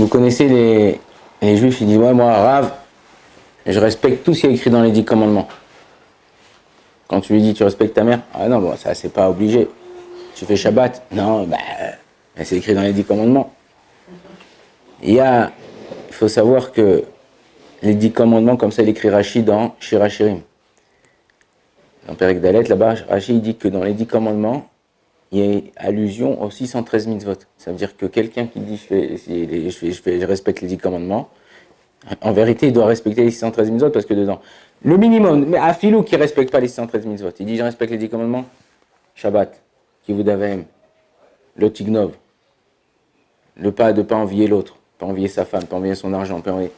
vous connaissez les juifs, ils disent ouais, moi, Rav, je respecte tout ce qui est écrit dans les 10 commandements. Quand tu lui dis tu respectes ta mère, ah non, bon, ça c'est pas obligé. Tu fais Shabbat, non, c'est écrit dans les 10 commandements. Il faut savoir que les 10 commandements, comme ça il écrit Rashi dans Shirachirim. Dans Perek Dalet, là-bas, Rashi il dit que dans les 10 commandements, il y a allusion aux 613 mitzvot. Ça veut dire que quelqu'un qui dit je respecte les 10 commandements, en vérité il doit respecter les 613 mitzvot parce que dedans, le minimum, mais à Philou qui ne respecte pas les 613 mitzvot, il dit je respecte les 10 commandements, Shabbat, Kivud Avim, le Tignov, de pas envier l'autre, pas envier sa femme, pas envier son argent, pas envier...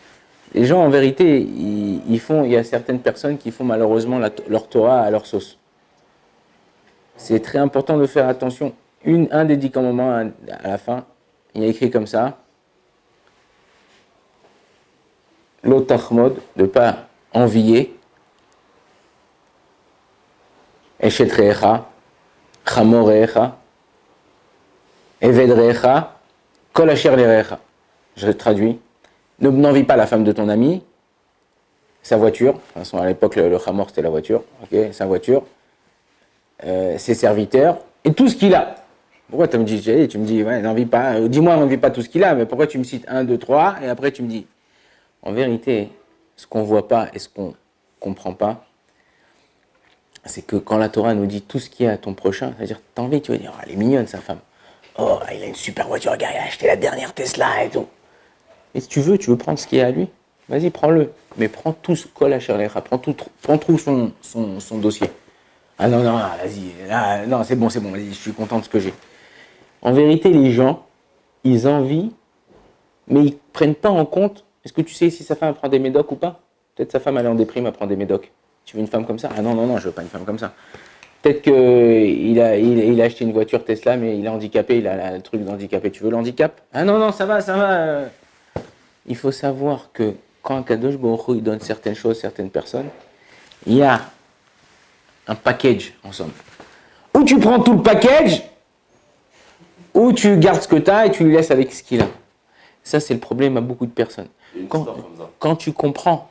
Les gens, en vérité, il y a certaines personnes qui font malheureusement leur Torah à leur sauce. C'est très important de faire attention. Un des 10 commandements, à la fin, il y a écrit comme ça, l'otachmod, de ne pas envier, eshet reecha, chamor reecha, eved reecha, kol asher lereecha. Je traduis. N'envie pas la femme de ton ami, sa voiture, de toute façon à l'époque le chamor c'était la voiture, okay, sa voiture, ses serviteurs et tout ce qu'il a. Pourquoi tu me dis, ouais, n'envie pas, dis-moi n'envie pas tout ce qu'il a, mais pourquoi tu me cites 1, 2, 3 et après tu me dis. En vérité, ce qu'on ne voit pas et ce qu'on ne comprend pas, c'est que quand la Torah nous dit tout ce qu'il y a à ton prochain, c'est-à-dire t'as envie, tu vas dire, oh, elle est mignonne sa femme, oh il a une super voiture, regarde, il a acheté la dernière Tesla et tout. Et si tu veux prendre ce qui est à lui, vas-y, prends-le. Mais prends tout ce col à Cherlecha, prends tout son dossier. Ah non, vas-y, non, c'est bon, vas-y, je suis content de ce que j'ai. En vérité, les gens, ils envient, mais ils ne prennent pas en compte, est-ce que tu sais si sa femme prend des médocs ou pas? Peut-être sa femme, elle est en déprime, elle prend des médocs. Tu veux une femme comme ça? Ah non, je veux pas une femme comme ça. Peut-être qu'il a acheté une voiture Tesla, mais il est handicapé, il a le truc d'handicapé. Tu veux le handicap? Ah non, ça va. Il faut savoir que quand Kadosh Baruch Hu, il donne certaines choses, certaines personnes, il y a un package ensemble. Ou tu prends tout le package, ou tu gardes ce que tu as et tu lui laisses avec ce qu'il a. Ça, c'est le problème à beaucoup de personnes. Quand tu comprends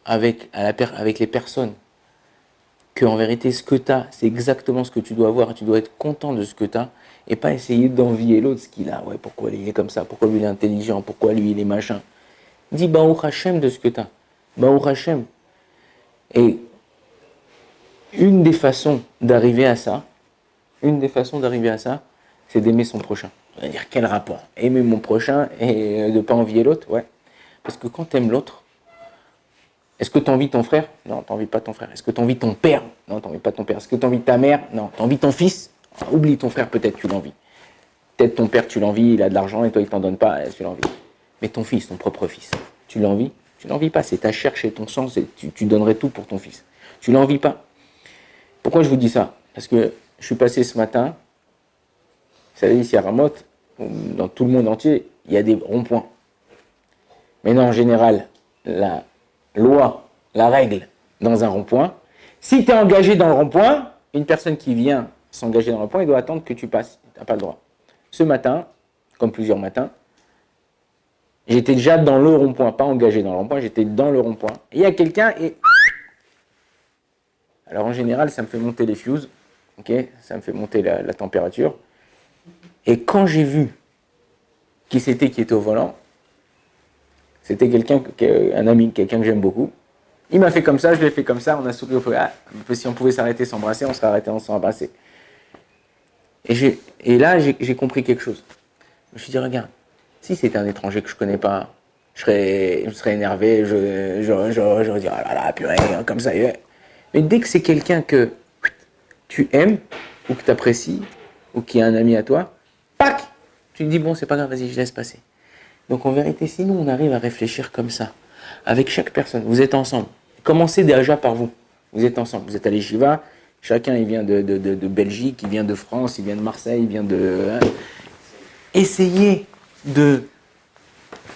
avec les personnes qu'en vérité, ce que tu as, c'est exactement ce que tu dois avoir et tu dois être content de ce que tu as et pas essayer d'envier l'autre ce qu'il a. Ouais, pourquoi lui il est comme ça? Pourquoi lui il est intelligent? Pourquoi lui il est machin? Dis Baruch Hashem de ce que tu as. Baruch Hashem. Et une des façons d'arriver à ça, c'est d'aimer son prochain. On va dire quel rapport? Aimer mon prochain et de ne pas envier l'autre? Ouais. Parce que quand tu aimes l'autre, est-ce que tu envies ton frère? Non, tu n'envies pas ton frère. Est-ce que tu envies ton père? Non, tu n'envies pas ton père. Est-ce que tu envies ta mère? Non, tu envies ton fils? Oublie ton frère, peut-être tu l'envies. Peut-être ton père, tu l'envies, il a de l'argent et toi, il ne t'en donne pas, tu l'envies. Mais ton fils, ton propre fils, tu l'envies? Tu l'envies pas, c'est ta chair chez ton sang, tu donnerais tout pour ton fils. Tu l'envies pas. Pourquoi je vous dis ça? Parce que je suis passé ce matin, vous savez, ici à Ramot, dans tout le monde entier, il y a des ronds-points. Maintenant, en général, la loi, la règle dans un rond-point, si tu es engagé dans le rond-point, une personne qui vient s'engager dans le rond-point, il doit attendre que tu passes. Tu n'as pas le droit. Ce matin, comme plusieurs matins, j'étais déjà dans le rond-point, pas engagé dans le rond-point, j'étais dans le rond-point. Il y a quelqu'un et... Alors en général, ça me fait monter les fuses, okay, ça me fait monter la température. Et quand j'ai vu qui c'était qui était au volant, c'était un ami, quelqu'un que j'aime beaucoup. Il m'a fait comme ça, je l'ai fait comme ça, on a souri au feu. Ah, si on pouvait s'arrêter, s'embrasser, on serait arrêté, on s'est embrassé. Et là, j'ai compris quelque chose. Je me suis dit, regarde, si c'était un étranger que je ne connais pas, je serais énervé, j'aurais dit, ah là là, purée, comme ça. Mais dès que c'est quelqu'un que tu aimes, ou que tu apprécies, ou qui est un ami à toi, pac, tu te dis, bon, c'est pas grave, vas-y, je laisse passer. Donc en vérité, si nous, on arrive à réfléchir comme ça, avec chaque personne, vous êtes ensemble, commencez déjà par vous. Vous êtes ensemble, vous êtes à l'Yeshiva, chacun il vient de Belgique, il vient de France, il vient de Marseille, il vient de... Essayez de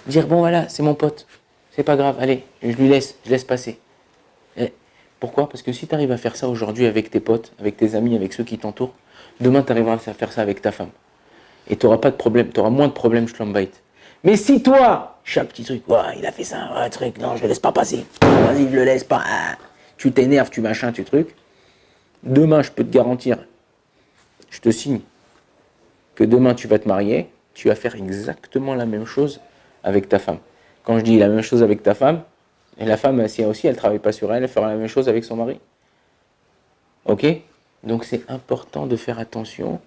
dire, bon voilà, c'est mon pote, c'est pas grave, allez, je laisse passer. Et pourquoi? Parce que si tu arrives à faire ça aujourd'hui avec tes potes, avec tes amis, avec ceux qui t'entourent, demain tu arriveras à faire ça avec ta femme. Et tu n'auras pas de problème, tu auras moins de problèmes schlumbait. Mais si toi, chaque petit truc, ouais, il a fait ça, ouais, truc, non, je le laisse pas passer. Vas-y, je le laisse pas. Ah. Tu t'énerves, tu machin, tu truc. Demain, je peux te garantir, je te signe, que demain tu vas te marier, tu vas faire exactement la même chose avec ta femme. Quand je dis la même chose avec ta femme, et la femme, si elle aussi, elle ne travaille pas sur elle, elle fera la même chose avec son mari. Ok? Donc c'est important de faire attention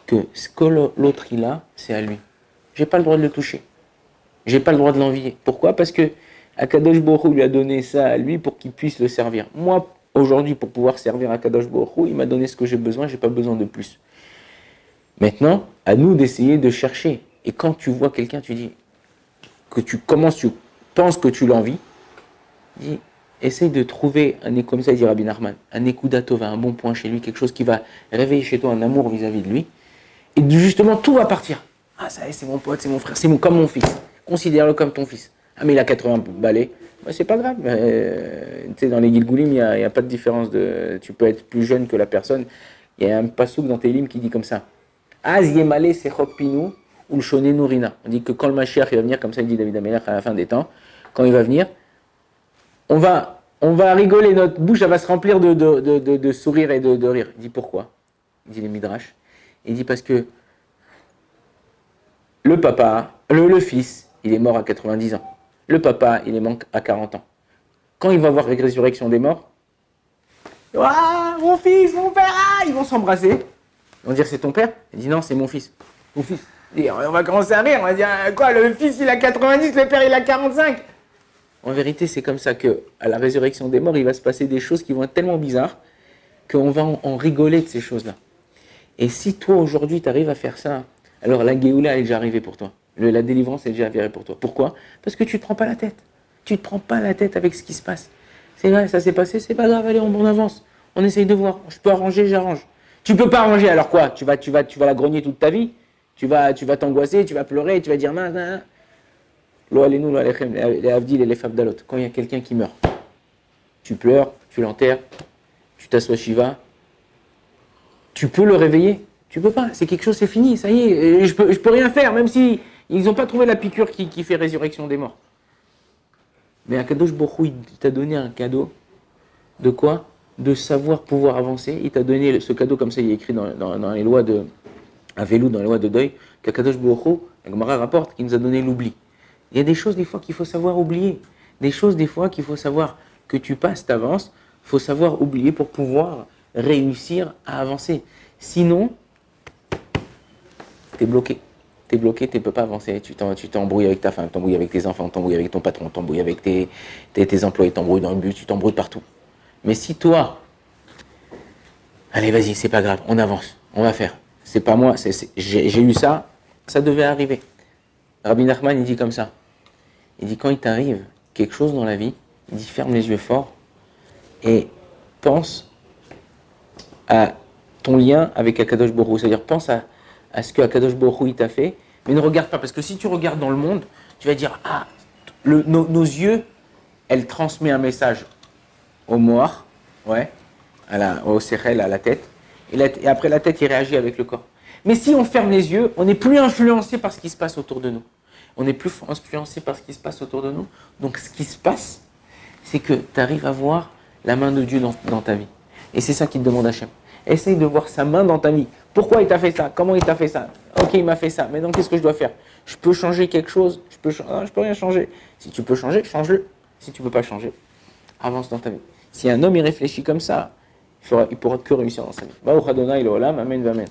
que ce que l'autre il a, c'est à lui. J'ai pas le droit de le toucher. J'ai pas le droit de l'envier. Pourquoi? Parce que Akadosh Baruch Hu lui a donné ça à lui pour qu'il puisse le servir. Moi, aujourd'hui, pour pouvoir servir Akadosh Baruch Hu, il m'a donné ce que j'ai besoin, j'ai pas besoin de plus. Maintenant, à nous d'essayer de chercher. Et quand tu vois quelqu'un, tu dis que tu penses que tu l'envies, dis, essaye de trouver comme ça dit Rabbi Nachman, un Nekuda Tova, un bon point chez lui, quelque chose qui va réveiller chez toi un amour vis-à-vis de lui. Et justement, tout va partir. Ah, ça y est, c'est mon pote, c'est mon frère, comme mon fils. Considère-le comme ton fils. Ah, mais il a 80 balais. Bah, c'est pas grave. Tu sais, dans les Gilgoulim, il n'y a pas de différence. Tu peux être plus jeune que la personne. Il y a un pasouk dans Télim qui dit comme ça. Az yemale sechot pinu ulshone nourina. On dit que quand le Mashiach il va venir, comme ça il dit David Amelech à la fin des temps, quand il va venir, on va rigoler, notre bouche elle va se remplir de sourires et de rire. Il dit pourquoi? Il dit les Midrash. Il dit parce que le papa, le fils, il est mort à 90 ans. Le papa, il est mort à 40 ans. Quand il va voir la résurrection des morts, ah, mon fils, mon père, ah, ils vont s'embrasser. Ils vont dire c'est ton père? Il dit non, c'est mon fils. Mon fils. Et on va commencer à rire, on va dire quoi, le fils il a 90, le père il a 45. En vérité, c'est comme ça que à la résurrection des morts, il va se passer des choses qui vont être tellement bizarres qu'on va en rigoler de ces choses-là. Et si toi aujourd'hui tu arrives à faire ça, alors la Géoula elle est déjà arrivée pour toi. La délivrance est déjà arrivée pour toi. Pourquoi? Parce que tu ne te prends pas la tête. Tu ne te prends pas la tête avec ce qui se passe. C'est vrai, ça s'est passé, c'est pas grave, allez, on avance. On essaye de voir. Je peux arranger, j'arrange. Tu peux pas arranger, alors quoi? Tu vas la grogner toute ta vie? Tu vas t'angoisser, tu vas pleurer, tu vas dire mince, mince. Lo alenu, lo alechem, les avdil et les fabdalot. Quand il y a quelqu'un qui meurt, tu pleures, tu l'enterres, tu t'assois Shiva, tu peux le réveiller? Tu peux pas, c'est quelque chose, c'est fini, ça y est, je peux rien faire, même si ils n'ont pas trouvé la piqûre qui fait résurrection des morts. Mais Akadosh Baruch Hu, il t'a donné un cadeau de quoi? De savoir pouvoir avancer. Il t'a donné ce cadeau, comme ça il est écrit dans les lois de Avelou, dans les lois de deuil, qu'Akadosh Baruch Hu, la Gemara rapporte qu'il nous a donné l'oubli. Il y a des choses des fois qu'il faut savoir oublier. Des choses des fois qu'il faut savoir que tu passes, t'avances. Il faut savoir oublier pour pouvoir réussir à avancer. Sinon, t'es bloqué. T'es bloqué, tu ne peux pas avancer. Tu t'embrouilles avec ta femme, tu t'embrouilles avec tes enfants, tu t'embrouilles avec ton patron, tu t'embrouilles avec tes employés, tu t'embrouilles dans le bus, tu t'embrouilles partout. Mais si toi, allez vas-y, c'est pas grave, on avance, on va faire. C'est pas moi, j'ai eu ça, ça devait arriver. Rabbi Nachman, il dit comme ça. Il dit quand il t'arrive quelque chose dans la vie, il dit ferme les yeux fort et pense à ton lien avec Akadosh Baruch Hu. C'est-à-dire pense à ce que Akadosh Baruch Hu il t'a fait, mais ne regarde pas, parce que si tu regardes dans le monde, tu vas dire, ah, nos yeux, elles transmettent un message au moar, ouais, au sérel, à la tête, et après la tête, il réagit avec le corps. Mais si on ferme les yeux, on n'est plus influencé par ce qui se passe autour de nous. On n'est plus influencé par ce qui se passe autour de nous. Donc ce qui se passe, c'est que tu arrives à voir la main de Dieu dans ta vie. Et c'est ça qu'il te demande Hachem. Essaye de voir sa main dans ta vie. Pourquoi il t'a fait ça? Comment il t'a fait ça? Ok, il m'a fait ça. Mais donc, qu'est-ce que je dois faire? Je peux changer quelque chose? Non, je peux rien changer. Si tu peux changer, change-le. Si tu ne peux pas changer, avance dans ta vie. Si un homme il réfléchit comme ça, il pourra que réussir dans sa vie. Baruch Adonai Olam, Amen, Amen.